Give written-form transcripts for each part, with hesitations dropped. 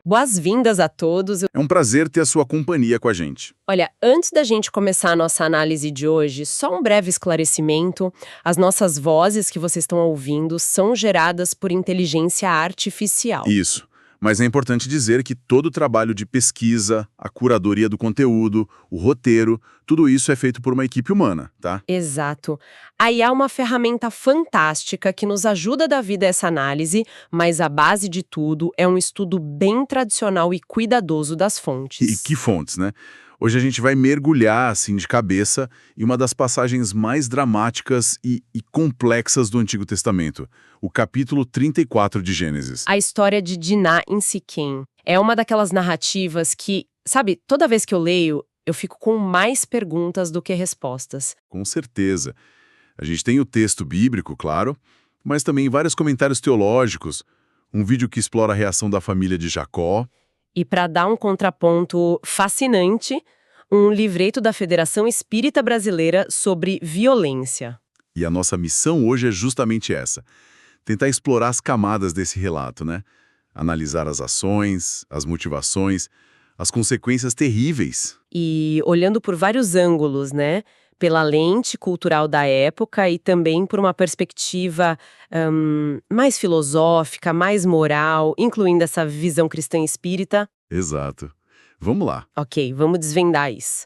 Boas-vindas a todos. É um prazer ter a sua companhia com a gente. Olha, antes da gente começar a nossa análise de hoje, só um breve esclarecimento. As nossas vozes que vocês estão ouvindo são geradas por inteligência artificial. Isso. Mas é importante dizer que todo o trabalho de pesquisa, a curadoria do conteúdo, o roteiro, tudo isso é feito por uma equipe humana, tá? Exato. A IA é uma ferramenta fantástica que nos ajuda a dar vida a essa análise, mas a base de tudo é um estudo bem tradicional e cuidadoso das fontes. E que fontes, né? Hoje a gente vai mergulhar, assim, de cabeça em uma das passagens mais dramáticas e complexas do Antigo Testamento, o capítulo 34 de Gênesis. A história de Diná em Siquém é uma daquelas narrativas que, sabe, toda vez que eu leio, eu fico com mais perguntas do que respostas. Com certeza. A gente tem o texto bíblico, claro, mas também vários comentários teológicos, um vídeo que explora a reação da família de Jacó. E para dar um contraponto fascinante, um livreto da Federação Espírita Brasileira sobre violência. E a nossa missão hoje é justamente essa: tentar explorar as camadas desse relato, né? Analisar as ações, as motivações, as consequências terríveis. E olhando por vários ângulos, né? Pela lente cultural da época e também por uma perspectiva mais filosófica, mais moral, incluindo essa visão cristã espírita. Exato. Vamos lá. Ok, vamos desvendar isso.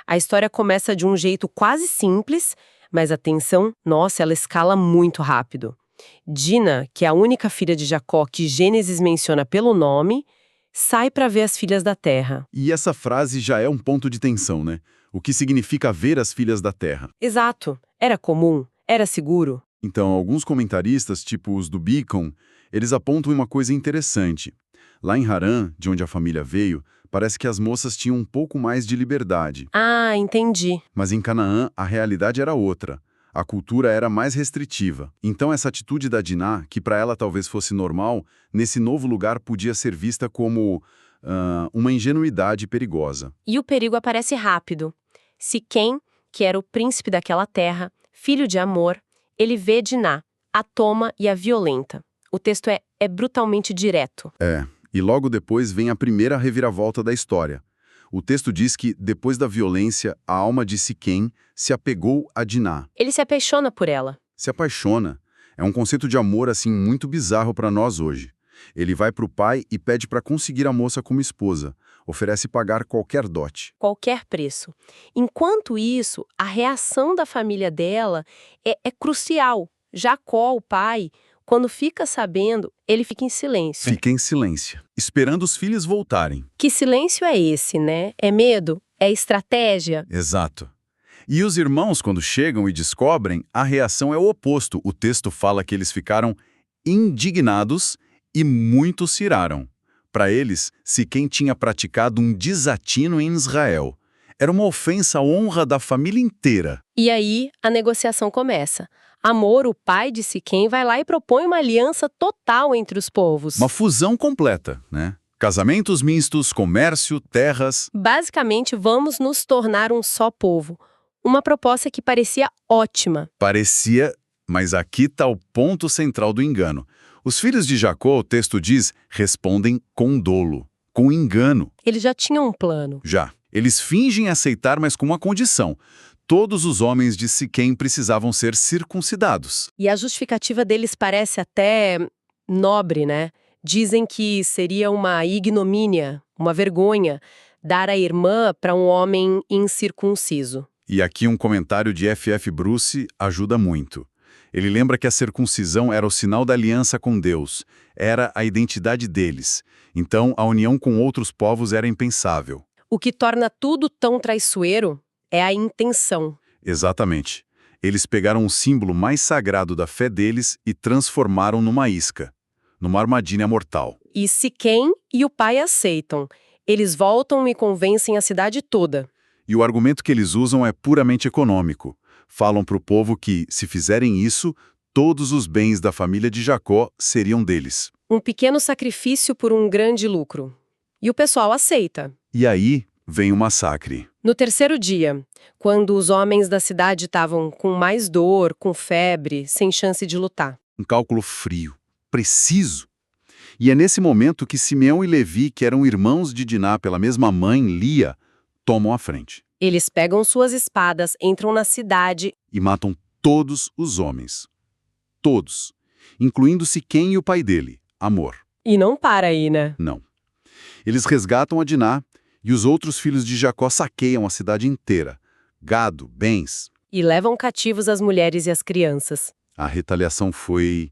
A história começa de um jeito quase simples, mas a tensão, nossa, ela escala muito rápido. Dina, que é a única filha de Jacó que Gênesis menciona pelo nome, sai para ver as filhas da terra. E essa frase já é um ponto de tensão, né? O que significa ver as filhas da terra. Exato. Era comum? Era seguro? Então, alguns comentaristas, tipo os do Beacon, eles apontam uma coisa interessante. Lá em Harã, de onde a família veio, parece que as moças tinham um pouco mais de liberdade. Ah, entendi. Mas em Canaã, a realidade era outra. A cultura era mais restritiva. Então essa atitude da Diná, que para ela talvez fosse normal, nesse novo lugar podia ser vista como uma ingenuidade perigosa. E o perigo aparece rápido. Siquém, que era o príncipe daquela terra, filho de Amor, ele vê Diná, a toma e a violenta. O texto é brutalmente direto. E logo depois vem a primeira reviravolta da história. O texto diz que, depois da violência, a alma de Siquém se apegou a Diná. Ele se apaixona por ela. Se apaixona. É um conceito de amor, assim, muito bizarro para nós hoje. Ele vai para o pai e pede para conseguir a moça como esposa. Oferece pagar qualquer dote. Qualquer preço. Enquanto isso, a reação da família dela é crucial. Jacó, o pai, quando fica sabendo, ele fica em silêncio. Fica em silêncio, esperando os filhos voltarem. Que silêncio é esse, né? É medo? É estratégia? Exato. E os irmãos, quando chegam e descobrem, a reação é o oposto. O texto fala que eles ficaram indignados e muito se iraram. Para eles, Siquém tinha praticado um desatino em Israel. Era uma ofensa à honra da família inteira. E aí, a negociação começa. Amor, o pai de Siquém, vai lá e propõe uma aliança total entre os povos. Uma fusão completa, né? Casamentos mistos, comércio, terras. Basicamente, vamos nos tornar um só povo. Uma proposta que parecia ótima. Parecia, mas aqui está o ponto central do engano. Os filhos de Jacó, o texto diz, respondem com dolo, com engano. Eles já tinham um plano. Já. Eles fingem aceitar, mas com uma condição. Todos os homens de Siquém precisavam ser circuncidados. E a justificativa deles parece até nobre, né? Dizem que seria uma ignomínia, uma vergonha, dar a irmã para um homem incircunciso. E aqui um comentário de F.F. Bruce ajuda muito. Ele lembra que a circuncisão era o sinal da aliança com Deus, era a identidade deles. Então, a união com outros povos era impensável. O que torna tudo tão traiçoeiro é a intenção. Exatamente. Eles pegaram o símbolo mais sagrado da fé deles e transformaram numa isca, numa armadilha mortal. E Siquém e o pai aceitam. Eles voltam e convencem a cidade toda. E o argumento que eles usam é puramente econômico. Falam para o povo que, se fizerem isso, todos os bens da família de Jacó seriam deles. Um pequeno sacrifício por um grande lucro. E o pessoal aceita. E aí vem o massacre. No terceiro dia, quando os homens da cidade estavam com mais dor, com febre, sem chance de lutar. Um cálculo frio, preciso. E é nesse momento que Simeão e Levi, que eram irmãos de Diná pela mesma mãe, Lia, tomam a frente Eles pegam suas espadas, entram na cidade. e matam todos os homens. Todos. Incluindo Siquém e o pai dele, Amor. E não para aí, né? Não. Eles resgatam a Diná e os outros filhos de Jacó saqueiam a cidade inteira. Gado, bens. E levam cativos as mulheres e as crianças. A retaliação foi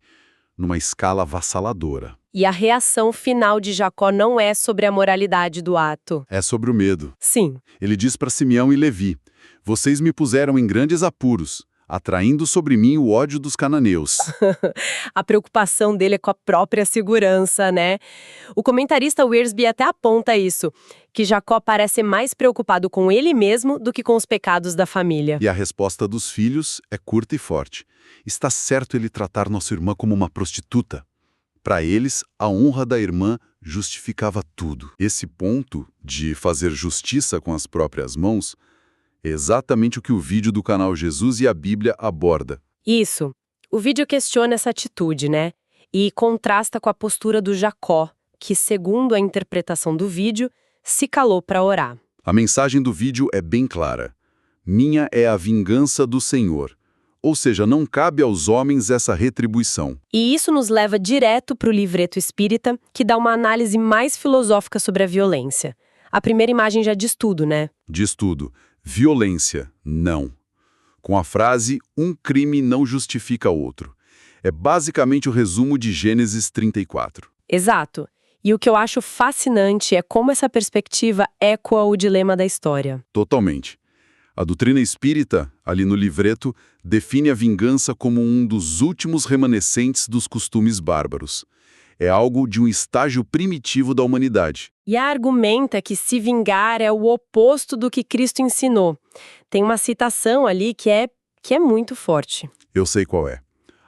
numa escala avassaladora. E a reação final de Jacó não é sobre a moralidade do ato. É sobre o medo. Sim, Ele diz para Simeão e Levi: "Vocês me puseram em grandes apuros, atraindo sobre mim o ódio dos cananeus." a preocupação dele é com a própria segurança, né? O comentarista Wiersbe até aponta isso, que Jacó parece mais preocupado com ele mesmo do que com os pecados da família. E a resposta dos filhos é curta e forte. Está certo ele tratar nossa irmã como uma prostituta. Para eles, a honra da irmã justificava tudo. Esse ponto de fazer justiça com as próprias mãos é exatamente o que o vídeo do canal Jesus e a Bíblia aborda. Isso. O vídeo questiona essa atitude, né? E contrasta com a postura do Jacó, que, segundo a interpretação do vídeo, se calou para orar. A mensagem do vídeo é bem clara. Minha é a vingança do Senhor. Ou seja, não cabe aos homens essa retribuição. E isso nos leva direto para o livreto espírita, que dá uma análise mais filosófica sobre a violência. A primeira imagem já diz tudo, né? Diz tudo. Violência, não. Com a frase, um crime não justifica outro. É basicamente o resumo de Gênesis 34. Exato. E o que eu acho fascinante é como essa perspectiva ecoa o dilema da história. Totalmente. A doutrina espírita, ali no livreto, define a vingança como um dos últimos remanescentes dos costumes bárbaros. É algo de um estágio primitivo da humanidade. E argumenta que se vingar é o oposto do que Cristo ensinou. Tem uma citação ali que é muito forte. Eu sei qual é.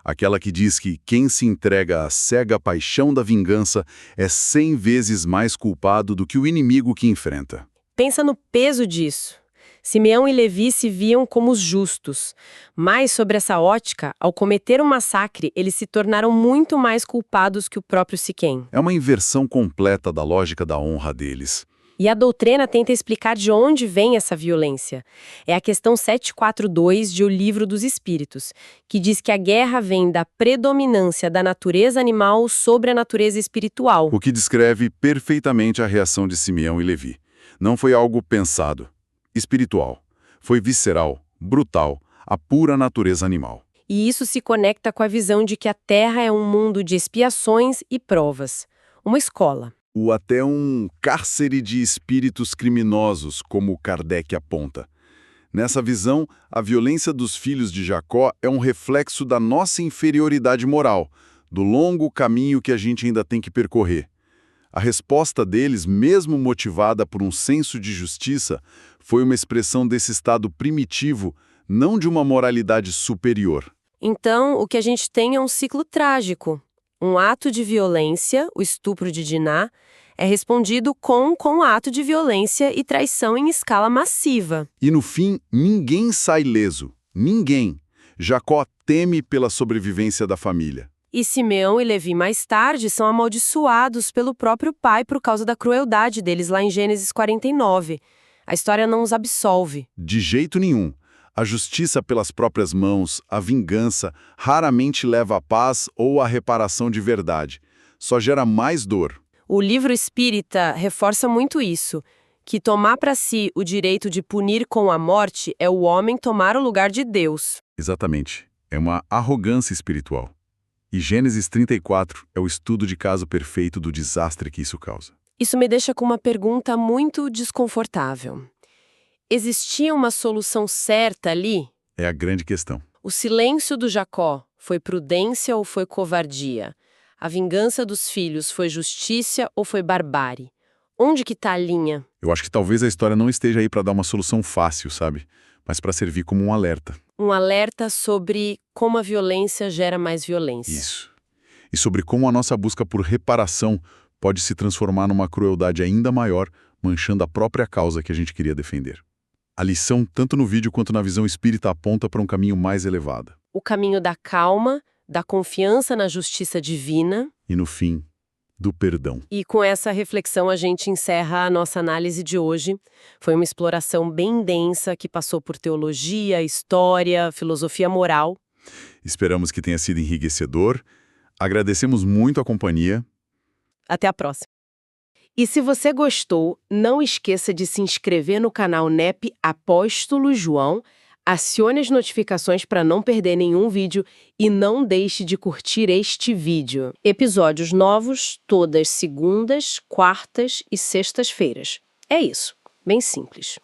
Aquela que diz que quem se entrega à cega paixão da vingança é 100 vezes mais culpado do que o inimigo que enfrenta. Pensa no peso disso. Simeão e Levi se viam como os justos. Mas, sobre essa ótica, ao cometer um massacre, eles se tornaram muito mais culpados que o próprio Siquém. É uma inversão completa da lógica da honra deles. E a doutrina tenta explicar de onde vem essa violência. É a questão 742 de O Livro dos Espíritos, que diz que a guerra vem da predominância da natureza animal sobre a natureza espiritual. O que descreve perfeitamente a reação de Simeão e Levi. Não foi algo pensado. Espiritual. Foi visceral, brutal, a pura natureza animal. E isso se conecta com a visão de que a Terra é um mundo de expiações e provas. Uma escola. Ou até um cárcere de espíritos criminosos, como Kardec aponta. Nessa visão, a violência dos filhos de Jacó é um reflexo da nossa inferioridade moral, do longo caminho que a gente ainda tem que percorrer. A resposta deles, mesmo motivada por um senso de justiça, foi uma expressão desse estado primitivo, não de uma moralidade superior. Então, o que a gente tem é um ciclo trágico. Um ato de violência, o estupro de Diná, é respondido com um ato de violência e traição em escala massiva. E no fim, ninguém sai ileso. Ninguém. Jacó teme pela sobrevivência da família. E Simeão e Levi, mais tarde, são amaldiçoados pelo próprio pai por causa da crueldade deles lá em Gênesis 49. A história não os absolve. De jeito nenhum. A justiça pelas próprias mãos, a vingança, raramente leva à paz ou à reparação de verdade. Só gera mais dor. O livro espírita reforça muito isso, que tomar para si o direito de punir com a morte é o homem tomar o lugar de Deus. Exatamente. É uma arrogância espiritual. E Gênesis 34 é o estudo de caso perfeito do desastre que isso causa. Isso me deixa com uma pergunta muito desconfortável. Existia uma solução certa ali? É a grande questão. O silêncio do Jacó foi prudência ou foi covardia? A vingança dos filhos foi justiça ou foi barbárie? Onde que tá a linha? Eu acho que talvez a história não esteja aí para dar uma solução fácil, sabe? Mas para servir como um alerta. Um alerta sobre como a violência gera mais violência. Isso. E sobre como a nossa busca por reparação pode se transformar numa crueldade ainda maior, manchando a própria causa que a gente queria defender. A lição, tanto no vídeo quanto na visão espírita, aponta para um caminho mais elevado. O caminho da calma, da confiança na justiça divina. E no fim, do perdão. E com essa reflexão a gente encerra a nossa análise de hoje. Foi uma exploração bem densa que passou por teologia, história, filosofia moral. Esperamos que tenha sido enriquecedor. Agradecemos muito a companhia. Até a próxima. E se você gostou, não esqueça de se inscrever no canal NEP Apóstolo João, acione as notificações para não perder nenhum vídeo e não deixe de curtir este vídeo. Episódios novos todas segundas, quartas e sextas-feiras. É isso, bem simples.